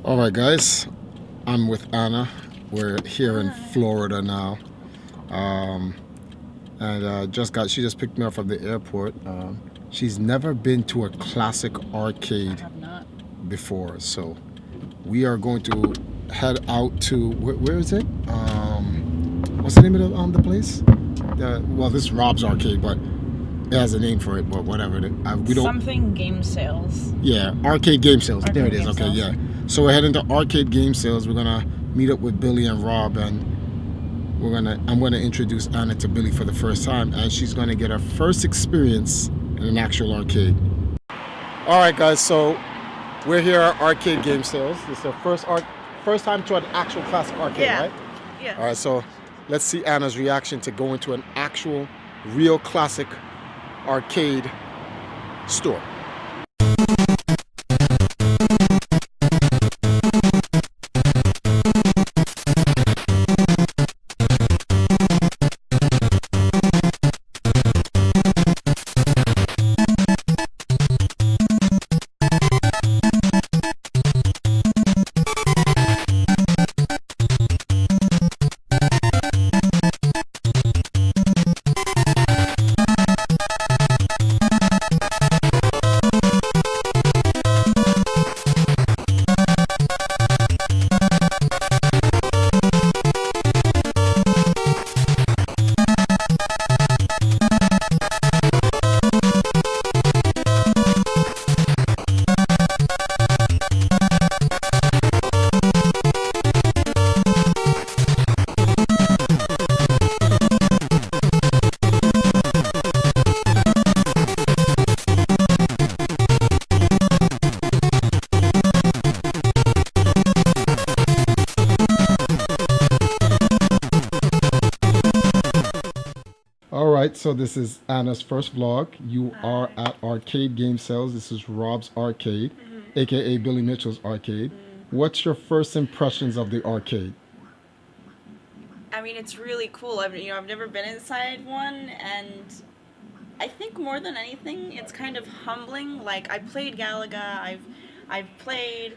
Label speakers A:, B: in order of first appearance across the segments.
A: All right, guys, I'm with Anna. We're here in Florida now, um, and she just picked me up from the airport. She's never been to a classic arcade before, so we are going to head out to where is it? What's the name of the place? Well, this is Rob's Arcade, but it has a name for it. But whatever, we don't.
B: Something game sales.
A: Yeah, arcade game sales.
B: Arcade
A: there it is.
B: game
A: Okay,
B: sales.
A: yeah. So we're heading to arcade game sales. We're gonna meet up with Billy and Rob, and I'm gonna introduce Anna to Billy for the first time, and she's gonna get her first experience in an actual arcade. All right, guys. So we're here at arcade game sales. This is our first time to an actual classic arcade, right?
B: Yeah.
A: All right. So let's see Anna's reaction to going to an actual, real classic arcade store. All right, so this is Anna's first vlog. You are at Arcade Game Sales. This is Rob's Arcade, aka Billy Mitchell's Arcade. What's your first impressions of the arcade?
B: I mean, it's really cool. I've never been inside one, and I think more than anything, it's kind of humbling. Like, I played Galaga. I've played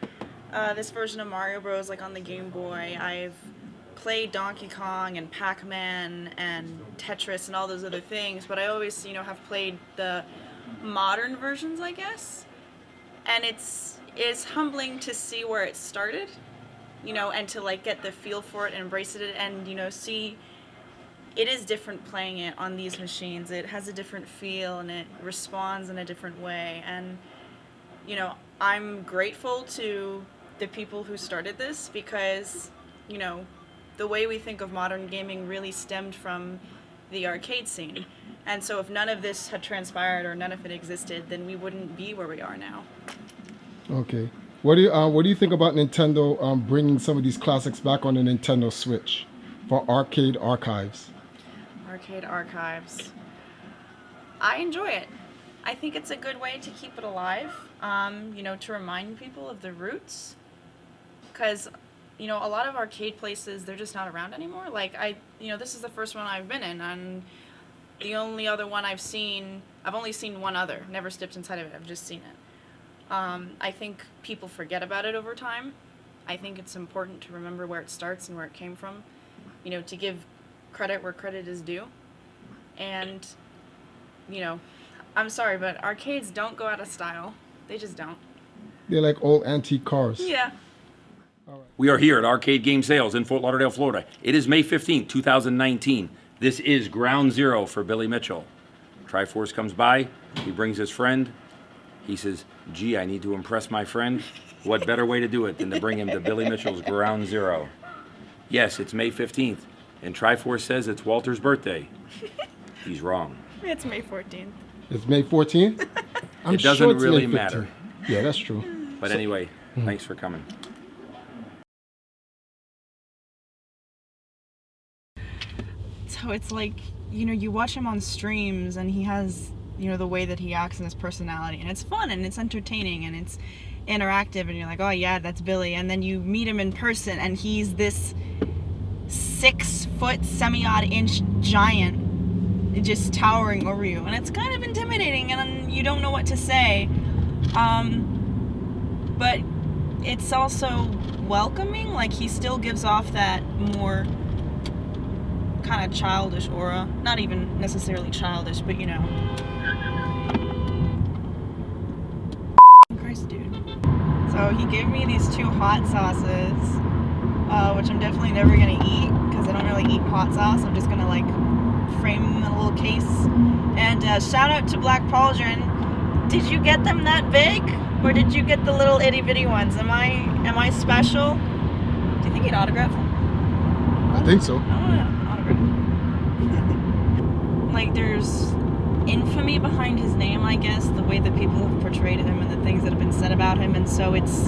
B: this version of Mario Bros. Like on the Game Boy. I've played Donkey Kong and Pac-Man and Tetris and all those other things, but I always, have played the modern versions, I guess. And it's humbling to see where it started, and to like get the feel for it and embrace it, and see it is different playing it on these machines. It has a different feel and it responds in a different way. And I'm grateful to the people who started this, because the way we think of modern gaming really stemmed from the arcade scene. And so if none of this had transpired or none of it existed, then we wouldn't be where we are now.
A: Okay. What do you think about Nintendo bringing some of these classics back on the Nintendo Switch for arcade archives?
B: Arcade archives. I enjoy it. I think it's a good way to keep it alive, to remind people of the roots. Because a lot of arcade places, they're just not around anymore. Like, this is the first one I've been in, and the only other one I've only seen one other. Never stepped inside of it, I've just seen it. I think people forget about it over time. I think it's important to remember where it starts and where it came from, to give credit where credit is due. And, I'm sorry, but arcades don't go out of style. They just don't.
A: They're like old antique cars.
B: Yeah.
C: We are here at Arcade Game Sales in Fort Lauderdale, Florida. It is May 15th, 2019. This is ground zero for Billy Mitchell. Triforce comes by, he brings his friend. He says, gee, I need to impress my friend. What better way to do it than to bring him to Billy Mitchell's ground zero? Yes, it's May 15th, and Triforce says it's Walter's birthday. He's wrong.
B: It's May 14th.
A: It's May 14th?
C: It doesn't really matter.
A: Yeah, that's true.
C: But anyway, thanks for coming.
B: So it's like, you watch him on streams and he has, the way that he acts and his personality, and it's fun and it's entertaining and it's interactive, and you're like, oh yeah, that's Billy. And then you meet him in person and he's this 6 foot semi-odd inch giant just towering over you, and it's kind of intimidating and you don't know what to say. But it's also welcoming. Like, he still gives off that more kind of childish aura. Not even necessarily childish, but you know. Christ, dude. So he gave me these 2 hot sauces, which I'm definitely never gonna eat because I don't really eat hot sauce. I'm just gonna like frame them in a little case. And shout out to Black Pauldron. Did you get them that big, or did you get the little itty bitty ones? Am I special? Do you think he'd autograph them?
A: I think so.
B: Oh yeah, autograph. Like, there's infamy behind his name, I guess, the way that people have portrayed him and the things that have been said about him, and so it's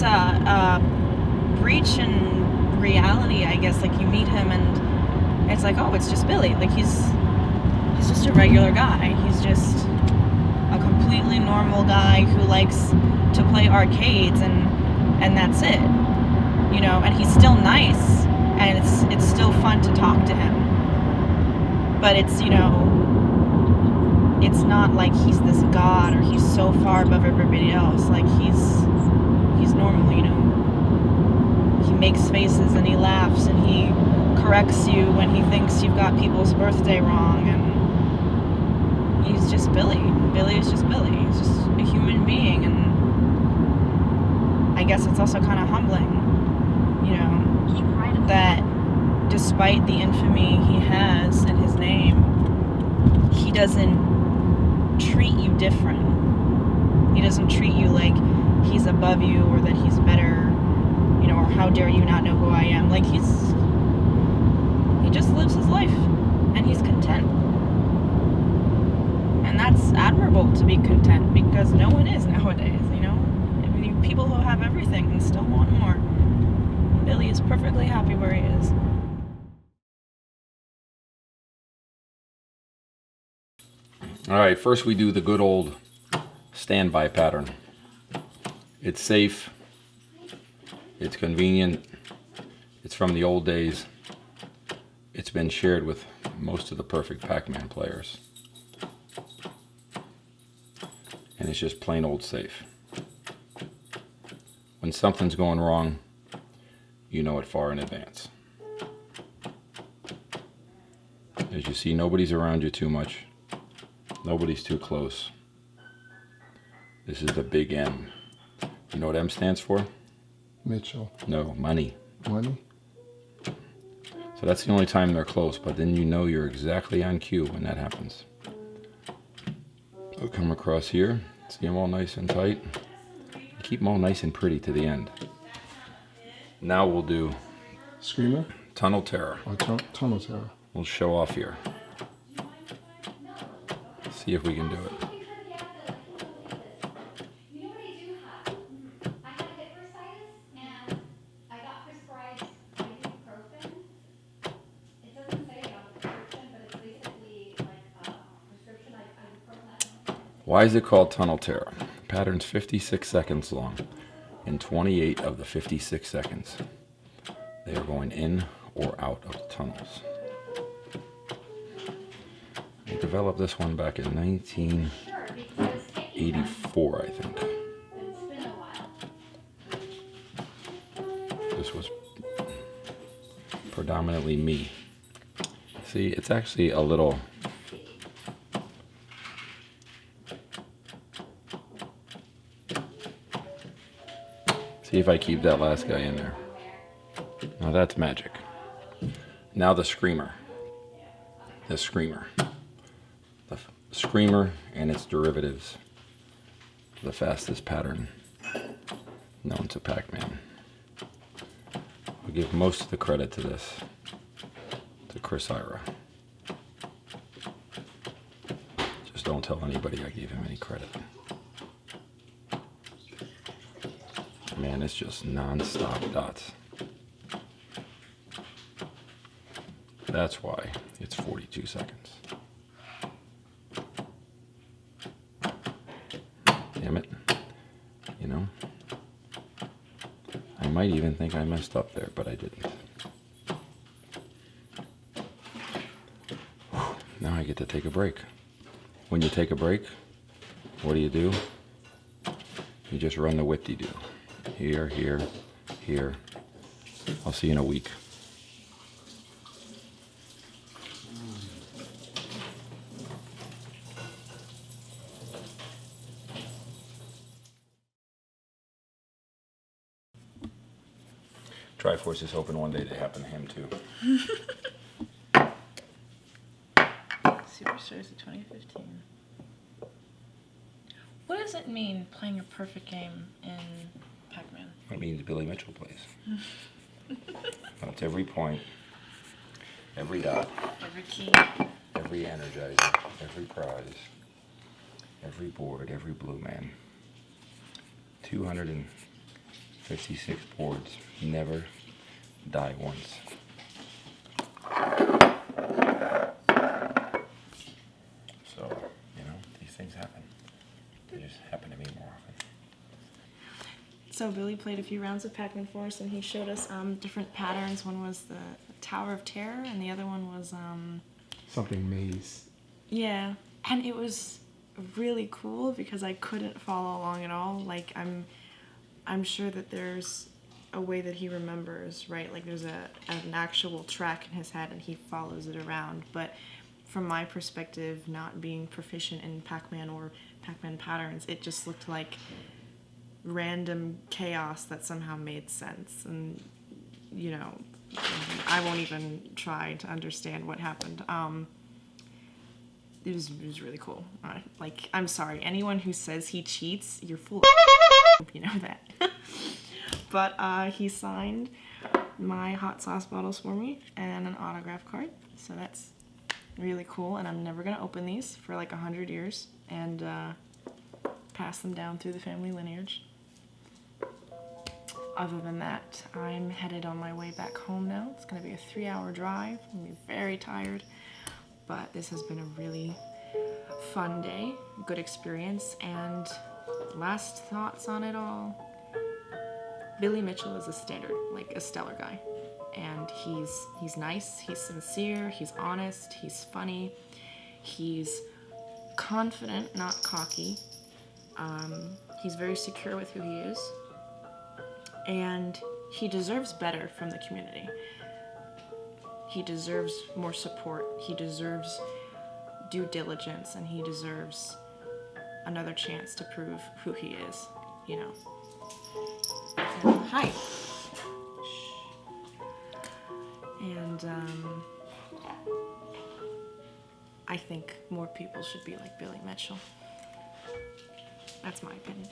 B: a breach in reality, I guess. Like, you meet him and it's like, oh, it's just Billy. Like, he's just a regular guy. He's just a completely normal guy who likes to play arcades, and that's it. You know, and he's still nice, and it's still fun to talk to him. But it's, you know, it's not like he's this god or he's so far above everybody else. Like, he's normal, you know. He makes faces and he laughs and he corrects you when he thinks you've got people's birthday wrong, and he's just Billy. Billy is just Billy. He's just a human being, and I guess it's also kind of humbling, you know, that despite the infamy he has in his name, he doesn't treat you different. He doesn't treat you like he's above you or that he's better, you know, or how dare you not know who I am. Like, he just lives his life, and he's content. And that's admirable, to be content, because no one is nowadays, you know? I mean, people who have everything and still want more. Billy is perfectly happy where he is.
C: All right, first we do the good old standby pattern. It's safe, it's convenient, it's from the old days. It's been shared with most of the perfect Pac-Man players. And it's just plain old safe. When something's going wrong, you know it far in advance. As you see, nobody's around you too much. Nobody's too close. This is the big M. You know what M stands for?
A: Mitchell.
C: No, money.
A: Money?
C: So that's the only time they're close, but then you know you're exactly on cue when that happens. So come across here, see them all nice and tight. Keep them all nice and pretty to the end. Now we'll do
A: Screamer?
C: Tunnel Terror.
A: Or Tunnel Terror?
C: We'll show off here. See if we can do it. Why is it called Tunnel Terror? Pattern's 56 seconds long. In 28 of the 56 seconds, they are going in or out of the tunnels. I developed this one back in 1984, I think. This was predominantly me. See, it's actually a little... See if I keep that last guy in there. Now that's magic. Now the Screamer. The Screamer. The Screamer and its derivatives. The fastest pattern known to Pac-Man. I'll give most of the credit to this to Chris Ira. Just don't tell anybody I gave him any credit. Man, it's just non-stop dots. That's why it's 42 seconds. Damn it. You know? I might even think I messed up there, but I didn't. Now I get to take a break. When you take a break, what do? You just run the whip-de-doo. Here, here, here. I'll see you in a week. Triforce is hoping one day to happen to him too.
B: Superstars of 2015. What does it mean playing a perfect game in Pac-Man?
C: It means Billy Mitchell plays. That's every point, every dot,
B: Every key.
C: every energizer, every prize, every board, every blue man. 256 boards. Never die once. So, these things happen. They just happen to me more often.
B: So Billy played a few rounds of Pac-Man for us, and he showed us different patterns. One was the Tower of Terror, and the other one was
A: Something maze.
B: yeah, and it was really cool because I couldn't follow along at all. Like I'm sure that there's a way that he remembers, right? Like there's an actual track in his head and he follows it around. But from my perspective, not being proficient in Pac-Man or Pac-Man patterns, it just looked like random chaos that somehow made sense. And, I won't even try to understand what happened. It was really cool. Like, I'm sorry, anyone who says he cheats, you're full of you know that. But he signed my hot sauce bottles for me and an autograph card. So that's really cool. And I'm never going to open these for like 100 years and pass them down through the family lineage. Other than that, I'm headed on my way back home now. It's going to be a 3-hour drive. I'm going to be very tired. But this has been a really fun day, good experience, and last thoughts on it all. Billy Mitchell is a stellar guy. And he's nice, he's sincere, he's honest, he's funny, he's confident, not cocky. He's very secure with who he is. And he deserves better from the community. He deserves more support. He deserves due diligence, and he deserves another chance to prove who he is, Hi. And I think more people should be like Billy Mitchell. That's my opinion.